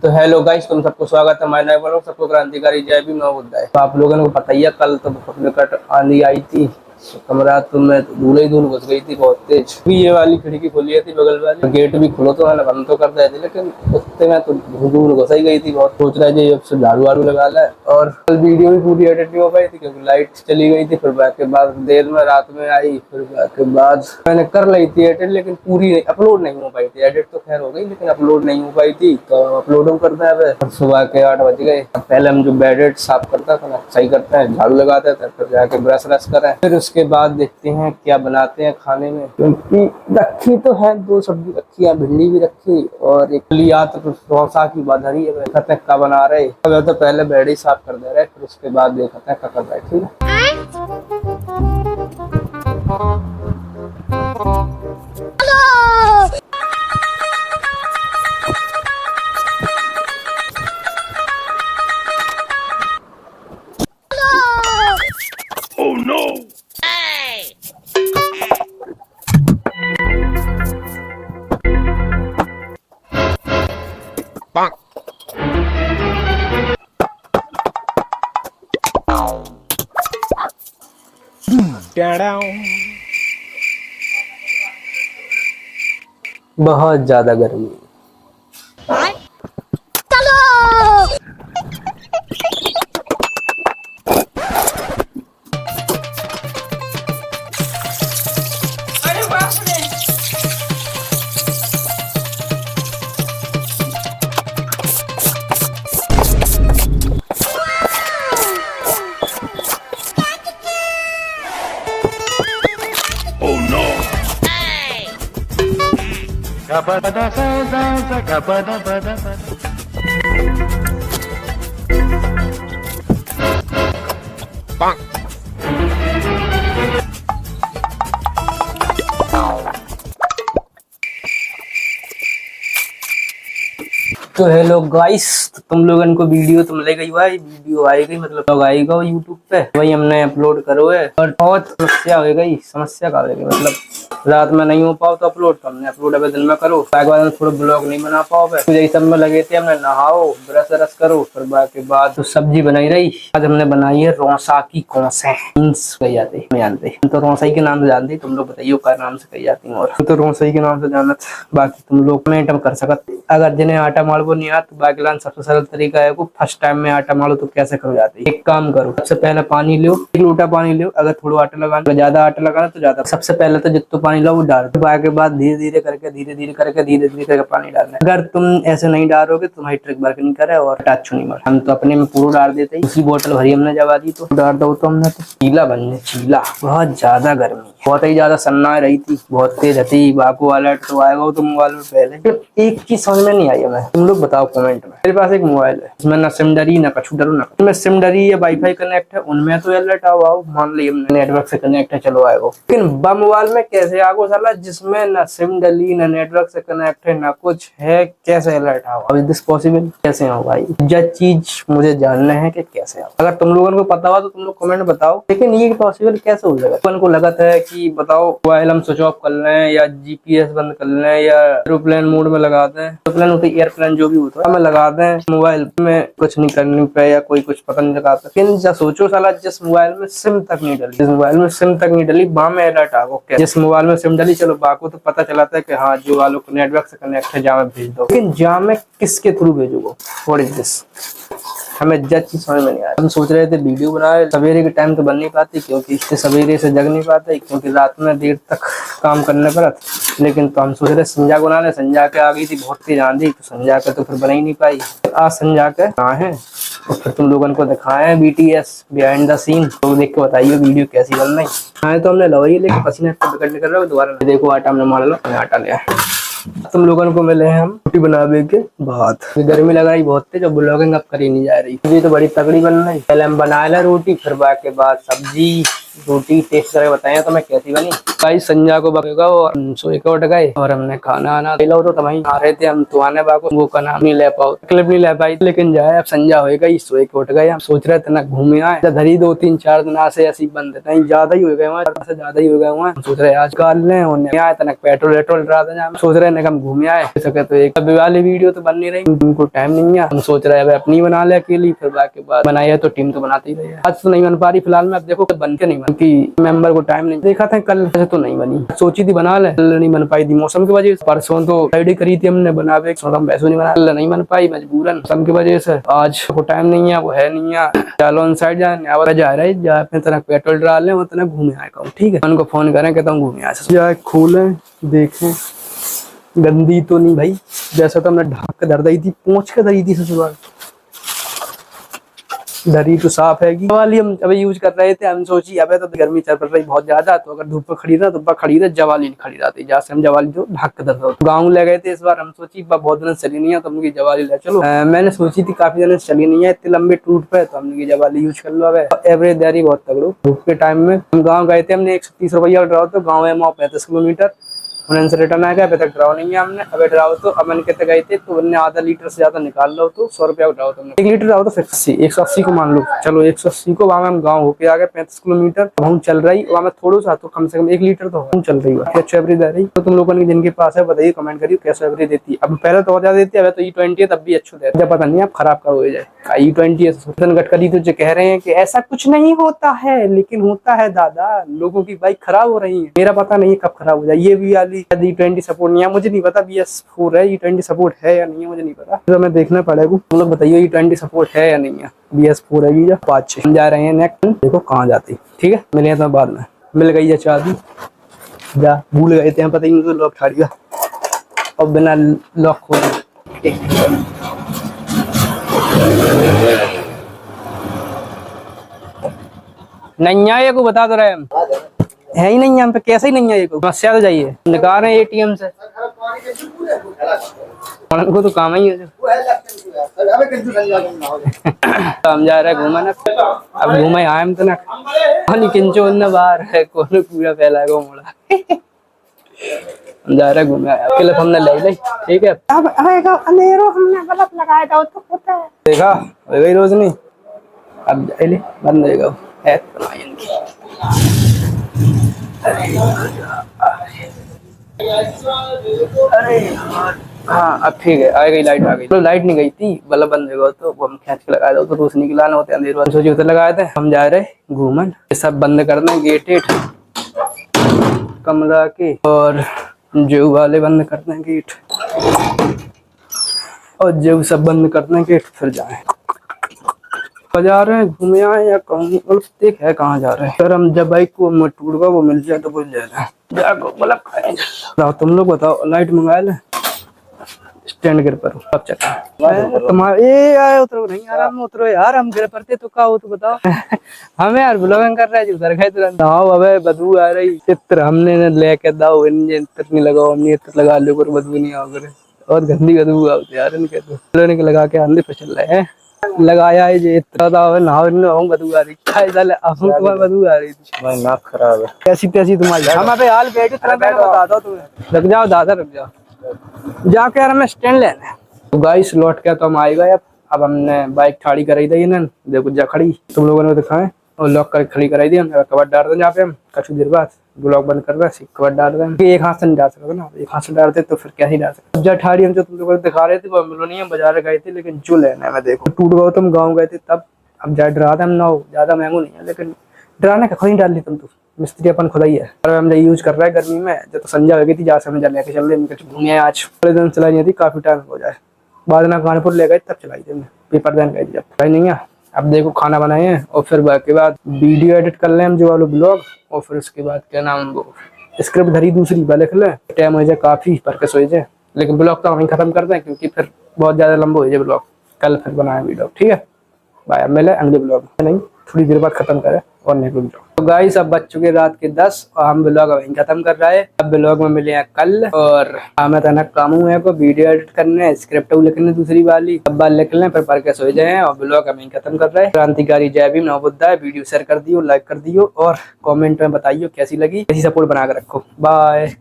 तो hello guys, तुम सबको स्वागत है हमारे नए ब्लॉग। सबको क्रांतिकारी जय भीम नवोदय। तो आप लोगों को पता ही है, कल तो बहुत विकट आंधी आई थी। कमरा तो मैं धूल ही धूल घुस गई थी बहुत तेज। भी ये वाली खिड़की खुली थी बगल वाली, गेट भी खुलो तो मैंने बंद तो कर दिया थी, लेकिन उससे मैं तो धूल धूल घुस ही गई थी बहुत। सोच रहा है अब से झाड़ू वाड़ू लगा ले। और कल वीडियो भी पूरी एडिट नहीं हो पाई थी क्योंकि लाइट चली गई थी। फिर के बाद देर में रात में आई, फिर के बाद मैंने कर ली थी एडिट, लेकिन पूरी नहीं, अपलोड नहीं हो पाई थी। एडिट तो खैर हो गई लेकिन अपलोड नहीं हो पाई थी, तो अपलोड करते हैं। अब सुबह के 8 बज गए। पहले हम जो बेड साफ करता था ना, सही करते हैं, झाड़ू लगाते थे, फिर जाके ब्रश रश करें, फिर उसके बाद देखते हैं क्या बनाते हैं खाने में। क्योंकि रखी तो है, 2 सब्जी रखी है, भिंडी भी रखी और एक लिया तो सौसा की बाधरी है। कहते हैं क्या बना रहे, तो पहले बेड ही साफ कर दे रहे, फिर उसके बाद देखते हैं क्या कर रहे। ठीक है। Oh no! बहुत ज्यादा गर्मी। तो हेलो गाइस, तुम लोगन को वीडियो तो मिल गई भाई, वीडियो आएगी मतलब लोग आएगा यूट्यूब पे, वही हमने अपलोड करो है। और बहुत समस्या हो गई, समस्या का होगी मतलब रात में नहीं हो पाओ तो अपलोड, तो हमने अपलोड अभी दिन में करो। बाद थोड़ा ब्लॉग नहीं बना पाओ, तो यही सब में लगे थे। हमने नहाओ, ब्रश रश करो, फिर के बाद तो सब्जी बनाई रही। आज हमने बनाई है रौसा की कौसे कही जाती है, जानते तो रौसाई के नाम से जानते, तुम लोग बताइए क्या नाम से कही जाती है। और तो रौसाई के नाम से जानत, बाकी तुम लोग कमेंट में कर सकते। अगर जिन्हें आटा मालवो नहीं आता, बाकी सबसे सरल तरीका है, फर्स्ट टाइम में आटा मालो तो कैसे कर जाती है। एक काम करो, सबसे पहले पानी लो, 1 लोटा पानी लो। अगर थोड़ा आटा लगाना, ज्यादा आटा लगाना तो ज्यादा, सबसे पहले तो जितना पानी लो वो डाल, के बाद धीरे धीरे करके पानी डालना। अगर तुम ऐसे नहीं डालोगे तुम्हारी ट्रिक वर्क नहीं करे और अच्छा नहीं मर। हम तो अपने में पूरा डाल देते ही, उसी बोतल भरी हमने जवा दी तो डाल दो, तो हमने तो चीला बन जाए चीला। बहुत ज्यादा गर्मी, बहुत ही ज्यादा सन्ना रही थी, बहुत तेज थी। बाकू अलर्ट तो आएगा तो मोबाइल में पहले एक चीज समझ में नहीं आई हमें, तुम लोग बताओ कमेंट में। मेरे पास एक मोबाइल है, इसमें ना सिम डरी ना कछु डरो, ना इसमें सिम डरी या वाईफाई कनेक्ट है, उनमें तो अलर्ट आओ, मान ली हमने नेटवर्क से कनेक्ट है, चलो आएगा। लेकिन बा मोबाइल में कैसे आगो साला, जिसमें ना सिम डली ना नेटवर्क से कनेक्ट है ना कुछ है, कैसे अलर्ट आओ? Is this possible? कैसे हो भाई, जो चीज मुझे जानना है कि कैसे आओ। अगर तुम लोगों को पता हुआ तो तुम लोग कमेंट बताओ, लेकिन ये पॉसिबल कैसे हो जाएगा? अपन को लगता है कि बताओ मोबाइल हम स्विच ऑफ कर लें या जीपीएस बंद कर लें या एरोप्लेन मोड में लगा दें, एरोप्लेन होती एयरप्लेन जो भी होता है, हमें लगा दें मोबाइल में, कुछ नहीं करने पे या कोई कुछ पता नहीं लगाता। लेकिन जब सोचो साला, जिस मोबाइल में सिम तक नहीं डली, जिस मोबाइल में सिम तक नहीं डली, वहां में अलर्ट आ गया। जिस मोबाइल में सिम डली, चलो बाको तो पता चलाता है कि हाँ जो वालों को नेटवर्क से कनेक्ट है, जहाँ भेज दो। लेकिन जहाँ में किसके थ्रू भेजूंगा, व्हाट इज दिस? हमें जज चीज समझ में नहीं आया। हम सोच रहे थे वीडियो बनाए, सवेरे के टाइम तो बन नहीं पाती क्योंकि सवेरे से जग नहीं पाते, क्योंकि रात में देर तक काम करने पर। लेकिन तो हम सोच रहे संजा को बना ले, संजा के आ गई थी बहुत तेज आंधी, तो संजा के तो फिर बना ही नहीं पाई। आज संजा के कहाँ है, तो फिर तुम लोगों को दिखाए BTS बिहाइंड द सीन, तो देख के बताइए वीडियो कैसी बन रही। हाँ तो हमने लवाई लेके पसीने निकल रहा है दोबारा। देखो आटा हमने मार लो, आटा लिया। तुम लोगों को मिले हैं हम रोटी बनावे के बाद, गर्मी लग रही बहुत तेज, जो ब्लॉगिंग अब करी नहीं जा रही। ये तो बड़ी तगड़ी बन रही। पहले हम बनाए ला रोटी, फिर के बाद सब्जी, रोटी टेस्ट करके बताया तो मैं कैसी बनी। भाई संजा को बगेगा वो सोए के उठ गए और हमने खाना आना लो तो वहीं आ रहे थे हम तो आने बाको वो का नाम नहीं ले पाओ क्लिप नहीं ले पाई लेकिन जाए अब संजा होएगा ही सोए के उठ गए। हम सोच रहे थे ना घूमे आए धरी 2-3-4 दिन से ऐसी बंद नहीं ज्यादा ही हो गए वहाँ से ज्यादा ही हो गए वहाँ सोच रहे आज काल ले आए तना पेट्रोल वेट्रोल रहा था सोच रहे हम घूमे आए सके तो एक वाली वीडियो तो बन नहीं रही उनको टाइम नहीं है। हम सोच रहे हैं अपनी बना ले अकेली फिर बाकी बात बनाई है तो टीम तो बनाती रही है। आज तो नहीं बन पा रही फिलहाल में अब देखो बन के नहीं बनती मेंबर को टाइम नहीं देखा था कल तो नहीं बनी सोची थी बना ले नहीं बन पाई थी मौसम की वजह से। परसों तो फ्राइडे करी थी हमने बना वैसे नहीं बना नहीं बन पाई मजबूरन मौसम की वजह से। आज को टाइम नहीं है वो है नहीं है चलो ऑन साइड जा रहे अपने तरह पेट्रोल डाल ले उतना घूमे आएगा ठीक है। उनको फोन करें कहता हूँ घूमे आए खोले देखें गंदी तो नहीं भाई जैसा तो हमने ढाक के धर दी थी पहुंच के धरी थी ससुराल धरी तो साफ है वाली हम अभी यूज कर रहे थे। हम सोची अबे तो गर्मी चल पड़ रही बहुत ज्यादा तो अगर धूप पे खड़ी ना धूप खड़ी रहे जवाली नहीं खड़ी रहती जहाँ से हम जवाली जो ढक के धरता गाँव ले गए थे इस बार। हम सोची बहुत दिन चली नहीं है तो हमने जवाली ले चलो मैंने सोची थी काफी दिन चली नहीं है इतने लंबे टूट पे तो हमने जवाली यूज कर लो। अब एवरेज देरी बहुत तगड़ो धूप के टाइम में हम गाँव गए थे हमने 130 रुपया ड्राव तो गाँव है वहाँ 35 किलोमीटर उनसे रिटर्न आ गया अभी तक ड्राव नहीं है हमने। अभी ड्राव तो अपन कहते गए थे तो उन्होंने आधा लीटर से ज्यादा निकाल लो तो 100 रुपया ड्राव तो 1 लीटर ड्राव तो 180 को मान लो चलो 180 को वहाँ हम गाँव होके आ गए 35 किलोमीटर वहाँ चल रही वहाँ में थोड़ा सा तो कम से कम 1 लीटर तो चल रही है। अच्छा एवरेज दे रही तो तुम लोगों ने जिनके पास है बताइए कमेंट करिए कैसे एवरेज देती है। अब पहले तो ज्यादा देती है अब तो E20 है तब भी अच्छा देती है पता नहीं आप खराब कब हो जाए E20 गडकरी तो जो कह रहे हैं कि ऐसा कुछ नहीं होता है लेकिन होता है दादा लोगों की बाइक खराब हो रही है मेरा पता नहीं है कब खराब हो जाए। ये भी वाली E20 सपोर्ट नहीं है मुझे नहीं पता BS4 है E20 सपोर्ट है या नहीं है मुझे नहीं पता तो मैं देखना पड़ेगा। तुम लोग बताइए E20 सपोर्ट है या नहीं है BS4 है या 5 हम जा रहे हैं नेक्स्ट देखो कहाँ जाती ठीक है मिले तो बाद में मिल गई है चाबी जा भूल गए थे पता ही नहीं लॉक छाड़ गया और बिना लॉक खोले नहीं आए को बता दो रहे हम है ही नहीं हम पे कैसे ही नहीं है को समस्या तो जाइए निकाल रहे हैं ATM से उनको तो काम ही है हम जा रहे हैं घूमने अब घूमे आए हम तो ना किंचो न बाहर है कौन पूरा फैला है मोड़ा हम जा रहे घूमे क्लिप हमने ले ली ठीक है। अब आएगा अंधेरो हमने बल्ब लगाया था तो होता है देखा वही रोज नहीं अब ले बंद होगा है अरे हाँ अब ठीक है आ गई लाइट आ गई तो लाइट नहीं गई थी बल्ब बंद होगा तो वो हम खींच के लगाया था तो रोशनी के लाना होते अंधेर सोची उधर लगाए थे। हम जा रहे घूमन सब बंद करना गेट कमरा के और जो वाले बंद करते हैं गेट और जो सब बंद करते हैं गेट फिर जाए जा रहे हैं घूमे आए या कहूँ देख है कहाँ जा रहे हैं सर हम जब बाइक को टूट वो मिल जाए तो बोल जाए जाको बल्ब खाए तुम लोग बताओ लाइट मंगाए ले स्टैंड गिर पर अब चक्कर तुम्हारे आए उतरो नहीं आराम में उतरो यार हम गिर पड़ते तो क्या हो तो बताओ हमें यार ब्लॉगिंग कर रहे हैं उधर गए तुरंत आओ अबे बदबू आ रही चित्र हमने लेके दाओ इत्र नहीं लगाओ हमने इत्र लगा लो बदबू नहीं आओ करे और गंदी बदबू आओ यार इनके तो लगा के आंधे पे चल रहे हैं लगाया है जो इतना नहाओ बदबू आ रही बदबू आ रही थी भाई नाक खराब है कैसी तैसी तुम्हारी हम अबे हाल बैठे बता दो तुम्हें रुक जाओ दादा रुक जाओ जाके यार हमें स्टैंड लेना तो गाइस लौट के तो हम आए गए। अब हमने बाइक ठाड़ी कराई थी ना देखो जा खड़ी तुम लोगों ने दिखाए और लॉक कर खड़ी कराई दी हम कवर डाल रहे जहाँ पे हम कुछ देर बाद ब्लॉक बंद कर रहे कवर डाल रहे हैं एक हाथ से नहीं डाल सकते ना एक हाथ से डालते तो फिर क्या ही डाल सकते जब ठाड़ी हम जो तुम लोगों को दिखा रहे थे वो मिलो नहीं हम बाजार गए थे लेकिन जो लेना है देखो टूट गया तुम गाँव गए थे तब अब जा डरा था हम ना ज्यादा महंगो नहीं है लेकिन डराने का खुद ही डाल ली तुम तो मिस्त्री अपन खुदा ही है और हम यूज कर रहा है गर्मी में जब तो संजा हो गई थी जहाँ से हम लेके चल रहे घूमे आज थोड़े दिन चलाई नहीं थी काफी टाइम हो जाए बाद में कानपुर ले गए तब चलाई थी हमने पेपर देन गई थी जब चलाई नहीं है। अब देखो खाना बनाए हैं और फिर के बाद वीडियो एडिट कर लें हम जो वालों ब्लॉग और फिर उसके बाद क्या नाम वो स्क्रिप्ट धरी दूसरी बार लिख लें टाइम हो जाए काफी पर के सो जाए लेकिन ब्लॉग तो वहीं खत्म कर दें क्योंकि फिर बहुत ज्यादा लंबा हो जाए ब्लॉग कल फिर बनाए वीडियो ठीक है। बाय मिले अगले ब्लॉग में नहीं थोड़ी देर बाद खत्म करें और नेक्स्ट ब्लॉग। तो गाइस अब बज चुके रात के 10 और हम ब्लॉग वहीं खत्म कर रहे हैं। अब ब्लॉग में मिले हैं कल। और हमें तो काम हुआ है को वीडियो एडिट करने, स्क्रिप्ट लिखने दूसरी वाली, अब बार लिख लें फिर पढ़ के सो जाए और ब्लॉग हम वहीं खत्म कर रहे हैं। क्रांतिकारी जय भीम नमो बुद्धाय। वीडियो शेयर कर दियो, लाइक कर दियो और कॉमेंट में बताइयो कैसी लगी। ऐसी सपोर्ट बना के रखो। बाय।